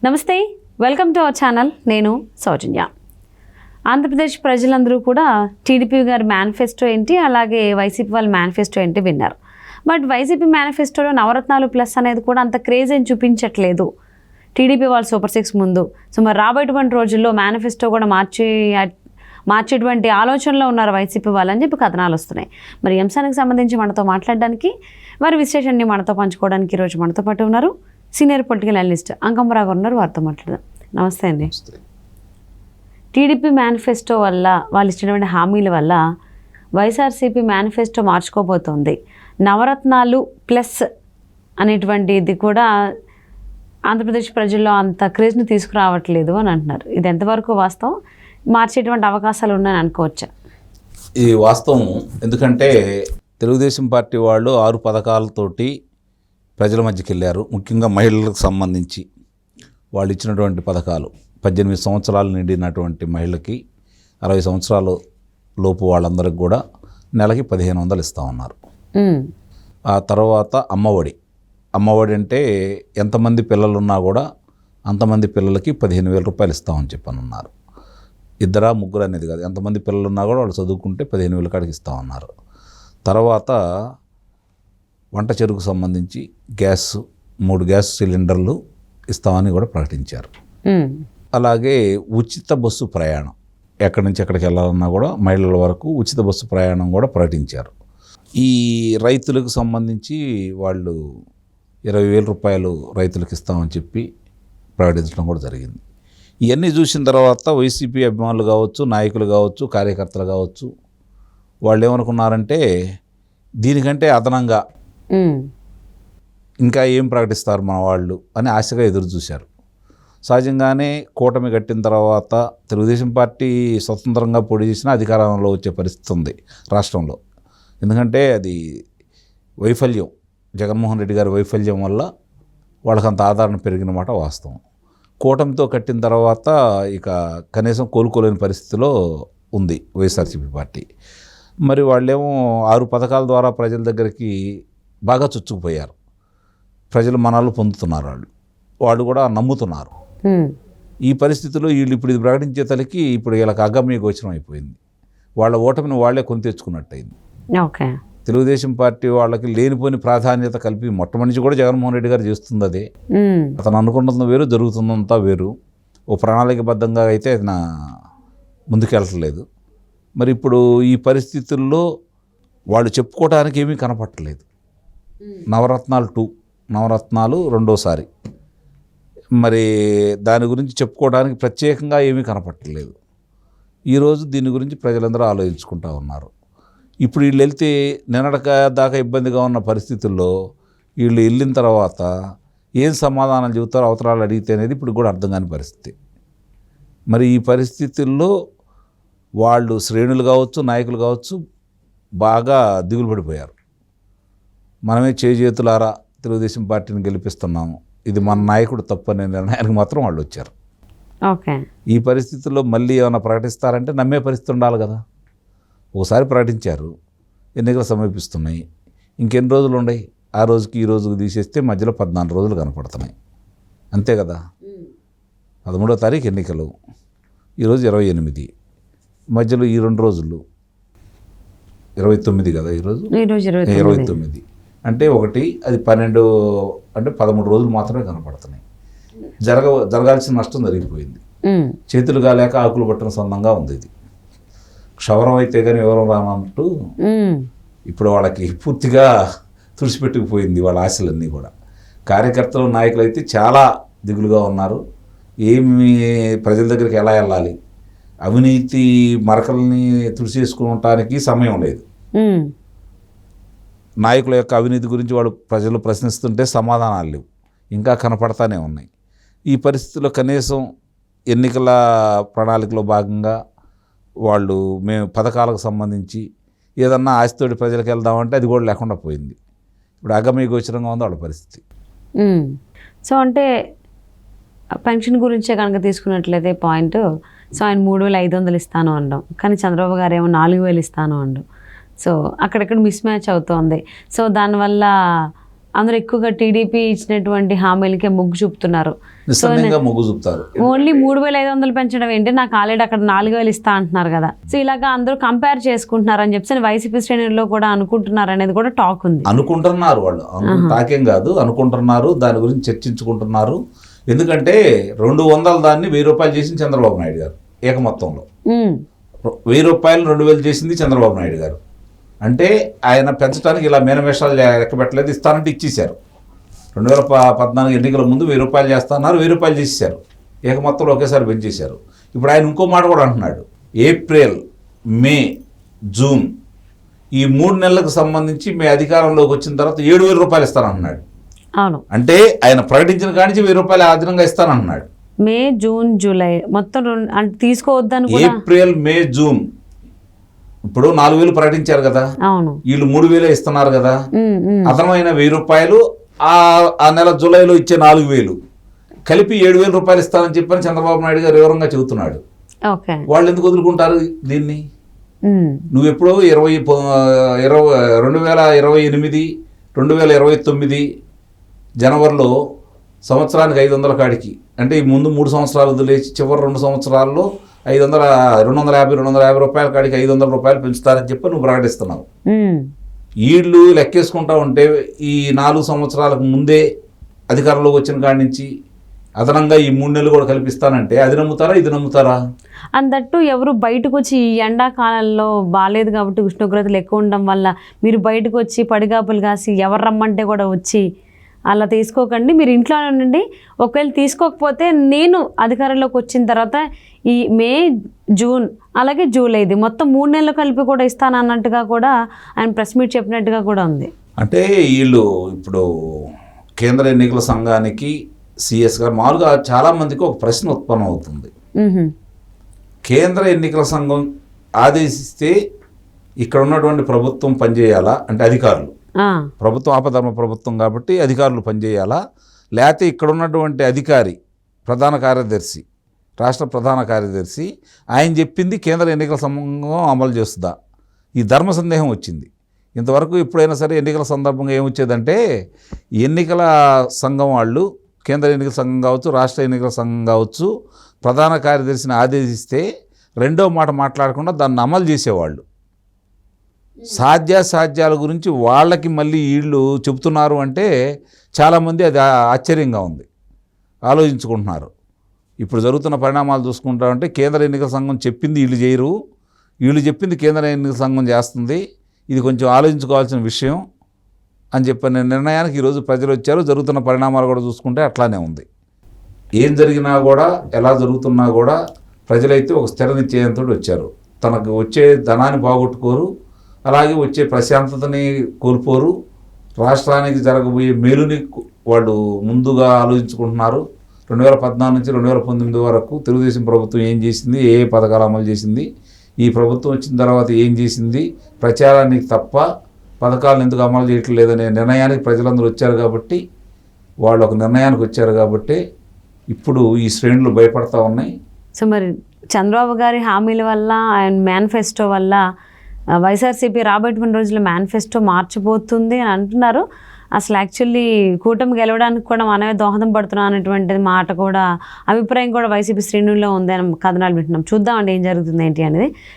నమస్తే, welcome to our channel. నేను సౌజన్య. ఆంధ్రప్రదేశ్ ప్రజలందరూ కూడా టీడీపీ గారి మేనిఫెస్టో ఏంటి, అలాగే వైసీపీ వాళ్ళ మేనిఫెస్టో ఏంటి విన్నారు. బట్ వైసీపీ మేనిఫెస్టోలో నవరత్నాలు ప్లస్ అనేది కూడా అంత క్రేజ్ ఏం చూపించట్లేదు టీడీపీ వాళ్ళ సూపర్ 6 ముందు. సో మరి రాబోయేటువంటి రోజుల్లో మేనిఫెస్టో కూడా మార్చేటువంటి ఆలోచనలో ఉన్నారు వైసీపీ వాళ్ళని చెప్పి కథనాలు వస్తున్నాయి. మరి ఈ అంశానికి సంబంధించి మనతో మాట్లాడడానికి, వారి విశ్లేషణని మనతో పంచుకోవడానికి ఈరోజు మనతో పాటు ఉన్నారు సీనియర్ పొలిటికల్ అనలిస్ట్ అంకమ్మరావు గారు ఉన్నారు. వారితో మాట్లాడదాం. నమస్తే అండి. టీడీపీ మేనిఫెస్టో వల్ల, వాళ్ళు ఇచ్చినటువంటి హామీల వల్ల వైఎస్ఆర్సీపీ మేనిఫెస్టో మార్చుకోబోతోంది. నవరత్నాలు ప్లస్ అనేటువంటిది కూడా ఆంధ్రప్రదేశ్ ప్రజల్లో అంత క్రేజ్ని తీసుకురావట్లేదు అని అంటున్నారు. ఇది ఎంతవరకు వాస్తవం? మార్చేటువంటి అవకాశాలు ఉన్నాయని అనుకోవచ్చా? ఇది వాస్తవం. ఎందుకంటే తెలుగుదేశం పార్టీ వాళ్ళు 6 పథకాలతోటి ప్రజల మధ్యకి వెళ్ళారు. ముఖ్యంగా మహిళలకు సంబంధించి వాళ్ళు ఇచ్చినటువంటి పథకాలు 18 సంవత్సరాలు నిండినటువంటి మహిళకి, 60 సంవత్సరాల లోపు వాళ్ళందరికీ కూడా నెలకి 1500 ఇస్తూ ఉన్నారు. ఆ తర్వాత అమ్మఒడి అంటే ఎంతమంది పిల్లలు ఉన్నా కూడా అంతమంది పిల్లలకి 15,000 రూపాయలు ఇస్తామని చెప్పనున్నారు. 2 3 అనేది కాదు, ఎంతమంది పిల్లలు ఉన్నా కూడా వాళ్ళు చదువుకుంటే 15,000 కాడికి ఇస్తామన్నారు. తర్వాత వంట చెరుకు సంబంధించి 3 గ్యాస్ సిలిండర్లు ఇస్తామని కూడా ప్రకటించారు. అలాగే ఉచిత బస్సు ప్రయాణం, ఎక్కడి నుంచి ఎక్కడికి వెళ్ళాలన్నా కూడా మహిళల వరకు ఉచిత బస్సు ప్రయాణం కూడా ప్రకటించారు. ఈ రైతులకు సంబంధించి వాళ్ళు 20,000 రూపాయలు రైతులకు ఇస్తామని చెప్పి ప్రకటించడం కూడా జరిగింది. ఇవన్నీ చూసిన తర్వాత వైసీపీ అభిమానులు కావచ్చు, నాయకులు కావచ్చు, కార్యకర్తలు కావచ్చు, వాళ్ళు ఏమనుకున్నారంటే దీనికంటే అదనంగా ఇంకా ఏం ప్రకటిస్తారు మన వాళ్ళు అని ఆశగా ఎదురు చూశారు. సహజంగానే కూటమి కట్టిన తర్వాత తెలుగుదేశం పార్టీ స్వతంత్రంగా పోటీ చేసిన అధికారంలో వచ్చే పరిస్థితి ఉంది రాష్ట్రంలో. ఎందుకంటే అది వైఫల్యం, జగన్మోహన్ రెడ్డి గారి వైఫల్యం వల్ల వాళ్ళకంత ఆదరణ పెరిగిన మాట వాస్తవం. కూటమితో కట్టిన తర్వాత ఇక కనీసం కోలుకోలేని పరిస్థితిలో ఉంది వైఎస్ఆర్సీపీ పార్టీ. మరి వాళ్ళేమో 6 పథకాల ద్వారా ప్రజల దగ్గరికి బాగా చొచ్చుకుపోయారు. ప్రజలు మనాలు పొందుతున్నారు, వాళ్ళు కూడా నమ్ముతున్నారు. ఈ పరిస్థితిలో వీళ్ళు ఇప్పుడు ఇది ప్రకటించే తలకి ఇప్పుడు వీళ్ళకి అగమ్య గోచరం అయిపోయింది. వాళ్ళ ఓటమిని వాళ్లే కొని తెచ్చుకున్నట్టయింది. తెలుగుదేశం పార్టీ వాళ్ళకి లేనిపోని ప్రాధాన్యత కలిపి మొట్టమొదటి కూడా జగన్మోహన్ రెడ్డి గారు చేస్తుంది అదే. అతను అనుకుంటున్న వేరు, జరుగుతుందంతా వేరు. ఓ ప్రణాళికబద్ధంగా అయితే అది ముందుకెళ్ళట్లేదు. మరి ఇప్పుడు ఈ పరిస్థితుల్లో వాళ్ళు చెప్పుకోవడానికి ఏమీ కనపట్టలేదు. నవరత్నాలు రెండోసారి, మరి దాని గురించి చెప్పుకోవడానికి ప్రత్యేకంగా ఏమీ కనపట్టలేదు. ఈరోజు దీని గురించి ప్రజలందరూ ఆలోచించుకుంటూ ఉన్నారు. ఇప్పుడు వీళ్ళు వెళ్తే నిన్నటిక దాకా ఇబ్బందిగా ఉన్న పరిస్థితుల్లో వీళ్ళు వెళ్ళిన తర్వాత ఏం సమాధానాలు చెబుతారో, అవసరాలు అడిగితే అనేది ఇప్పుడు కూడా అర్థం కాని పరిస్థితి. మరి ఈ పరిస్థితుల్లో వాళ్ళు శ్రేణులు కావచ్చు, నాయకులు కావచ్చు, బాగా దిగులు పడిపోయారు. మనమే చేతులారా తెలుగుదేశం పార్టీని గెలిపిస్తున్నాము, ఇది మన నాయకుడు తప్పనే నిర్ణయానికి మాత్రం వాళ్ళు వచ్చారు. ఈ పరిస్థితుల్లో మళ్ళీ ఏమైనా ప్రకటిస్తారంటే నమ్మే పరిస్థితి ఉండాలి కదా. ఒకసారి ప్రకటించారు, ఎన్నికలు సమీపిస్తున్నాయి, ఇంకెన్ని రోజులు ఉన్నాయి? ఆ రోజుకి ఈ రోజుకి తీసేస్తే మధ్యలో 14 రోజులు కనపడుతున్నాయి, అంతే కదా. 13వ తారీఖు ఎన్నికలు, ఈరోజు 28, మధ్యలో ఈ 2 రోజులు 29 కదా, ఈరోజు 29 అంటే 1 అది 12 అంటే 13 రోజులు మాత్రమే కనపడుతున్నాయి. జరగాల్సిన నష్టం జరిగిపోయింది. చేతులు కాలేక ఆకులు పట్టిన సొంతంగా ఉంది. ఇది క్షవరం అయితే కానీ వివరం రానట్టు ఇప్పుడు వాళ్ళకి పూర్తిగా తుడిచిపెట్టుకుపోయింది వాళ్ళ ఆశలన్నీ కూడా. కార్యకర్తలు, నాయకులు అయితే చాలా దిగులుగా ఉన్నారు. ఏమి ప్రజల దగ్గరికి ఎలా వెళ్ళాలి, అవినీతి మరకల్ని తుడిచేసుకోవటానికి సమయం లేదు. నాయకుల యొక్క అవినీతి గురించి వాళ్ళు ప్రజలు ప్రశ్నిస్తుంటే సమాధానాలు లేవు, ఇంకా కనపడతానే ఉన్నాయి. ఈ పరిస్థితుల్లో కనీసం ఎన్నికల ప్రణాళికలో భాగంగా వాళ్ళు మేము పథకాలకు సంబంధించి ఏదన్నా ఆశతోటి ప్రజలకు వెళ్దామంటే అది కూడా లేకుండా పోయింది. ఇప్పుడు అగమ్య గోచరంగా ఉంది వాళ్ళ పరిస్థితి. సో అంటే పెన్షన్ గురించే కనుక తీసుకున్నట్లయితే పాయింట్, సో ఆయన 3,500 ఇస్తాను అనడం, కానీ చంద్రబాబు గారు ఏమో 4,000 ఇస్తాను అనడం. సో అక్కడక్కడ మిస్ మ్యాచ్ అవుతోంది. సో దానివల్ల అందరూ ఎక్కువగా టీడీపీ ఇచ్చినటువంటి హామీలకే మొగ్గు చూపుతున్నారు. నిస్సందేహంగా మొగ్గు చూపుతారు. ఓన్లీ 3,500 పెంచడం ఏంటి, నాకు ఆల్రెడీ అక్కడ 4,000 ఇస్తా అంటున్నారు కదా. సో ఇలాగా అందరూ కంపేర్ చేసుకుంటున్నారు అని చెప్పి వైసీపీ శ్రేణుల్లో కూడా అనుకుంటున్నారు అనేది కూడా టాక్ ఉంది. అనుకుంటున్నారు వాళ్ళు, టాకేం కాదు, అనుకుంటున్నారు, దాని గురించి చర్చించుకుంటున్నారు. ఎందుకంటే 200 దాన్ని 1,000 రూపాయలు చేసింది చంద్రబాబు నాయుడు గారు ఏకమొత్తంలో. 1,000 రూపాయలు 2,000 చేసింది చంద్రబాబు నాయుడు గారు. అంటే ఆయన పెంచడానికి ఇలా మేనమేషాలు లెక్క పెట్టలేదు, ఇస్తానంటే ఇచ్చేశారు. 2014 ఎన్నికల ముందు 1,000 రూపాయలు చేస్తున్నారు, 1,000 రూపాయలు చేసేశారు, ఏకమొత్తంలో ఒకేసారి పెంచేశారు. ఇప్పుడు ఆయన ఇంకో మాట కూడా అంటున్నాడు, ఏప్రిల్, మే, జూన్ ఈ 3 నెలలకు సంబంధించి మీ అధికారంలోకి వచ్చిన తర్వాత 7,000 రూపాయలు ఇస్తానంటున్నాడు. అవును, అంటే ఆయన ప్రకటించిన కానించి 1,000 రూపాయలు అదనంగా ఇస్తానంటున్నాడు. మే, జూన్, జూలై మొత్తం అంటే తీసుకోవద్దని కూడా. ఏప్రిల్, మే, జూన్ ఇప్పుడు 4,000 ప్రకటించారు కదా, అవును, వీళ్ళు 3,000 ఇస్తున్నారు కదా. అదనమైన 1,000 రూపాయలు ఆ నెల జూలైలో ఇచ్చే 4,000 కలిపి 7,000 రూపాయలు ఇస్తానని చెప్పని చంద్రబాబు నాయుడు గారు వివరంగా చెబుతున్నాడు. వాళ్ళు ఎందుకు వదులుకుంటారు దీన్ని? నువ్వు ఎప్పుడో 2028, 2029 జనవరిలో సంవత్సరానికి 500 కాడికి, అంటే ఈ ముందు 3 సంవత్సరాలు వదిలేసి చివరి 2 సంవత్సరాల్లో 250 రూపాయల కాడికి 500 రూపాయలు పెంచుతారని చెప్పి నువ్వు ప్రకటిస్తున్నావు. వీళ్ళు లెక్కేసుకుంటా ఉంటే ఈ 4 సంవత్సరాలకు ముందే అధికారంలోకి వచ్చిన కాడి నుంచి అదనంగా ఈ 3 నెలలు కూడా కల్పిస్తానంటే అది నమ్ముతారా, ఇది నమ్ముతారా? అందట్టు ఎవరు బయటకు వచ్చి ఈ ఎండాకాలంలో బాగాలేదు కాబట్టి ఉష్ణోగ్రతలు ఎక్కువ ఉండడం వల్ల మీరు బయటకు వచ్చి పడిగాపులు కాసి ఎవరు రమ్మంటే కూడా వచ్చి అలా తీసుకోకండి, మీరు ఇంట్లోనే ఉండండి. ఒకవేళ తీసుకోకపోతే నేను అధికారంలోకి వచ్చిన తర్వాత ఈ మే, జూన్ అలాగే జూలైది మొత్తం 3 నెలలు కలిపి కూడా ఇస్తానన్నట్టుగా కూడా ఆయన ప్రెస్ మీట్ చెప్పినట్టుగా కూడా ఉంది. అంటే వీళ్ళు ఇప్పుడు కేంద్ర ఎన్నికల సంఘానికి సిఎస్ గారు మామూలుగా చాలామందికి ఒక ప్రశ్న ఉత్పన్నం అవుతుంది. కేంద్ర ఎన్నికల సంఘం ఆదేశిస్తే ఇక్కడ ఉన్నటువంటి ప్రభుత్వం పనిచేయాలా, అంటే అధికారులు, ప్రభుత్వం ఆపధర్మ ప్రభుత్వం కాబట్టి అధికారులు పనిచేయాలా, లేకపోతే ఇక్కడ ఉన్నటువంటి అధికారి ప్రధాన కార్యదర్శి, రాష్ట్ర ప్రధాన కార్యదర్శి ఆయన చెప్పింది కేంద్ర ఎన్నికల సంఘం అమలు చేస్తుందా? ఈ ధర్మ సందేహం వచ్చింది. ఇంతవరకు ఎప్పుడైనా సరే ఎన్నికల సందర్భంగా ఏమొచ్చేదంటే ఎన్నికల సంఘం వాళ్ళు, కేంద్ర ఎన్నికల సంఘం కావచ్చు, రాష్ట్ర ఎన్నికల సంఘం కావచ్చు, ప్రధాన కార్యదర్శిని ఆదేశిస్తే రెండో మాట మాట్లాడకుండా దాన్ని అమలు చేసేవాళ్ళు. సాధ్యాసాధ్యాల గురించి వాళ్ళకి మళ్ళీ వీళ్ళు చెబుతున్నారు అంటే చాలామంది అది ఆశ్చర్యంగా ఉంది, ఆలోచించుకుంటున్నారు. ఇప్పుడు జరుగుతున్న పరిణామాలు చూసుకుంటా ఉంటే కేంద్ర ఎన్నికల సంఘం చెప్పింది వీళ్ళు చేయరు, వీళ్ళు చెప్పింది కేంద్ర ఎన్నికల సంఘం చేస్తుంది, ఇది కొంచెం ఆలోచించుకోవాల్సిన విషయం అని చెప్పిన నిర్ణయానికి ఈరోజు ప్రజలు వచ్చారు. జరుగుతున్న పరిణామాలు కూడా చూసుకుంటే అట్లానే ఉంది. ఏం జరిగినా కూడా, ఎలా జరుగుతున్నా కూడా ప్రజలైతే ఒక స్థిర నిశ్చయంతో వచ్చారు. తనకు వచ్చే ధనాన్ని బాగొట్టుకోరు, అలాగే వచ్చే ప్రశాంతతని కోల్పోరు, రాష్ట్రానికి జరగబోయే మేలుని వాళ్ళు ముందుగా ఆలోచించుకుంటున్నారు. 2014 నుంచి 2019 వరకు తెలుగుదేశం ప్రభుత్వం ఏం చేసింది, ఏ పథకాలు అమలు చేసింది, ఈ ప్రభుత్వం వచ్చిన తర్వాత ఏం చేసింది, ప్రచారానికి తప్ప పథకాలను ఎందుకు అమలు చేయట్లేదనే నిర్ణయానికి ప్రజలందరూ వచ్చారు. కాబట్టి వాళ్ళు ఒక నిర్ణయానికి వచ్చారు కాబట్టి ఇప్పుడు ఈ శ్రేణులు భయపడతా ఉన్నాయి. సో మరి చంద్రబాబు గారి హామీల వల్ల, ఆయన మేనిఫెస్టో వల్ల వైఎస్ఆర్సీపీ రాబోయేటువంటి రోజుల్లో మేనిఫెస్టో మార్చిపోతుంది అని అంటున్నారు. అసలు యాక్చువల్లీ కూటమి గెలవడానికి కూడా మనమే దోహదం పడుతున్నాం అనేటువంటి మాట కూడా, అభిప్రాయం కూడా వైసీపీ శ్రేణుల్లో ఉంది అని కథనాలు వింటున్నాం. చూద్దామండి ఏం జరుగుతుంది ఏంటి అనేది.